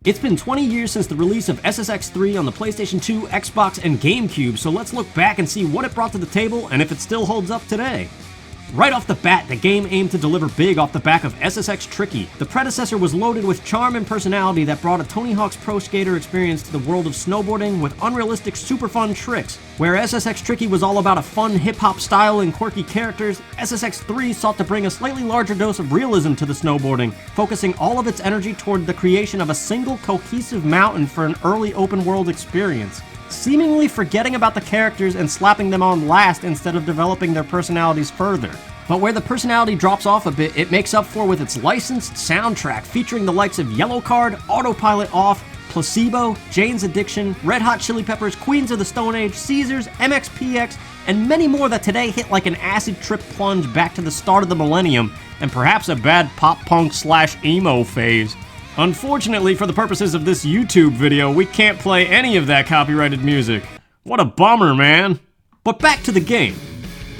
It's been 20 years since the release of SSX 3 on the PlayStation 2, Xbox, and GameCube, so let's look back and see what it brought to the table and if it still holds up today. Right off the bat, the game aimed to deliver big off the back of SSX Tricky. The predecessor was loaded with charm and personality that brought a Tony Hawk's Pro Skater experience to the world of snowboarding with unrealistic, super fun tricks. Where SSX Tricky was all about a fun hip-hop style and quirky characters, SSX 3 sought to bring a slightly larger dose of realism to the snowboarding, focusing all of its energy toward the creation of a single cohesive mountain for an early open-world experience, seemingly forgetting about the characters and slapping them on last instead of developing their personalities further. But where the personality drops off a bit, it makes up for with its licensed soundtrack featuring the likes of Yellowcard, Autopilot Off, Placebo, Jane's Addiction, Red Hot Chili Peppers, Queens of the Stone Age, Caesars, MXPX, and many more that today hit like an acid trip plunge back to the start of the millennium and perhaps a bad pop-punk/emo phase. Unfortunately, for the purposes of this YouTube video, we can't play any of that copyrighted music. What a bummer, man. But back to the game.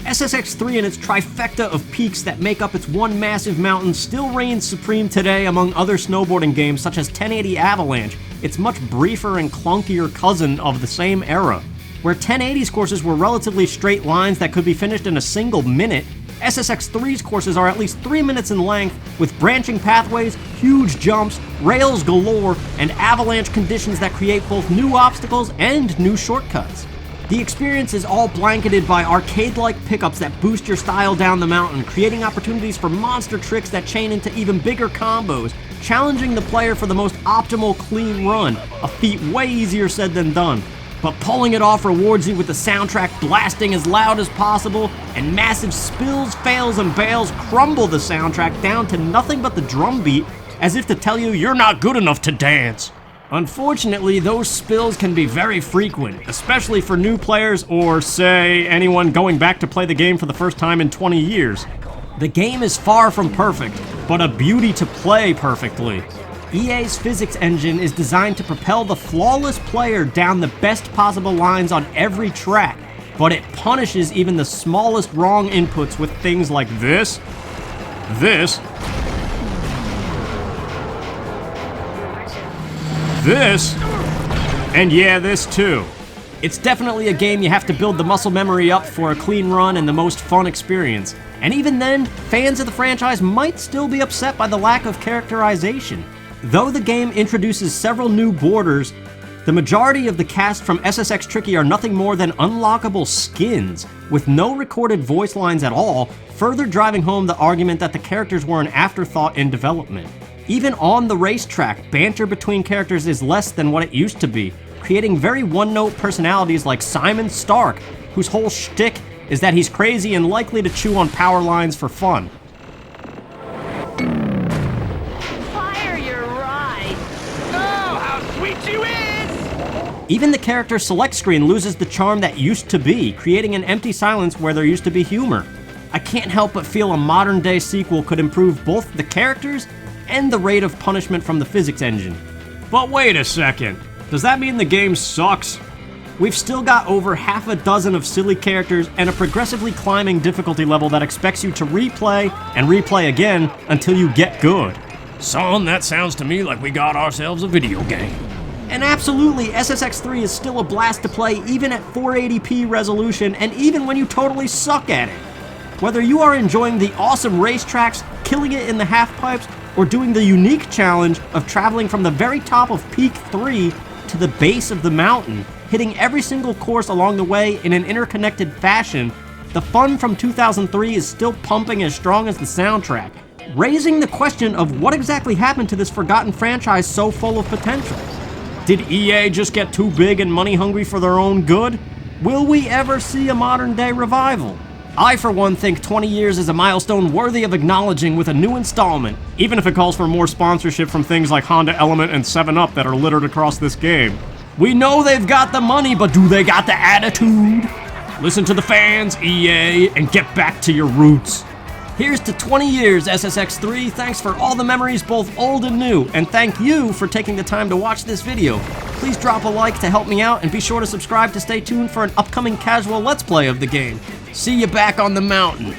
SSX 3 and its trifecta of peaks that make up its one massive mountain still reigns supreme today among other snowboarding games such as 1080 Avalanche, its much briefer and clunkier cousin of the same era. Where 1080's courses were relatively straight lines that could be finished in a single minute, SSX 3's courses are at least 3 minutes in length, with branching pathways, huge jumps, rails galore, and avalanche conditions that create both new obstacles and new shortcuts. The experience is all blanketed by arcade-like pickups that boost your style down the mountain, creating opportunities for monster tricks that chain into even bigger combos, challenging the player for the most optimal clean run, a feat way easier said than done. But pulling it off rewards you with the soundtrack blasting as loud as possible, and massive spills, fails, and bails crumble the soundtrack down to nothing but the drum beat, as if to tell you you're not good enough to dance. Unfortunately, those spills can be very frequent, especially for new players or, say, anyone going back to play the game for the first time in 20 years. The game is far from perfect, but a beauty to play perfectly. EA's physics engine is designed to propel the flawless player down the best possible lines on every track, but it punishes even the smallest wrong inputs with things like this, and yeah, this too. It's definitely a game you have to build the muscle memory up for a clean run and the most fun experience. And even then, fans of the franchise might still be upset by the lack of characterization. Though the game introduces several new borders, the majority of the cast from SSX Tricky are nothing more than unlockable skins, with no recorded voice lines at all, further driving home the argument that the characters were an afterthought in development. Even on the racetrack, banter between characters is less than what it used to be, creating very one-note personalities like Simon Stark, whose whole shtick is that he's crazy and likely to chew on power lines for fun. Even the character select screen loses the charm that used to be, creating an empty silence where there used to be humor. I can't help but feel a modern-day sequel could improve both the characters and the rate of punishment from the physics engine. But wait a second, does that mean the game sucks? We've still got over half a dozen of silly characters and a progressively climbing difficulty level that expects you to replay and replay again until you get good. Son, that sounds to me like we got ourselves a video game. And absolutely, SSX 3 is still a blast to play even at 480p resolution and even when you totally suck at it. Whether you are enjoying the awesome racetracks, killing it in the halfpipes, or doing the unique challenge of traveling from the very top of Peak 3 to the base of the mountain, hitting every single course along the way in an interconnected fashion, the fun from 2003 is still pumping as strong as the soundtrack, raising the question of what exactly happened to this forgotten franchise so full of potential. Did EA just get too big and money hungry for their own good? Will we ever see a modern day revival? I, for one, think 20 years is a milestone worthy of acknowledging with a new installment, even if it calls for more sponsorship from things like Honda Element and 7-Up that are littered across this game. We know they've got the money, but do they got the attitude? Listen to the fans, EA, and get back to your roots. Here's to 20 years, SSX 3. Thanks for all the memories, both old and new. And thank you for taking the time to watch this video. Please drop a like to help me out, and be sure to subscribe to stay tuned for an upcoming casual Let's Play of the game. See you back on the mountain.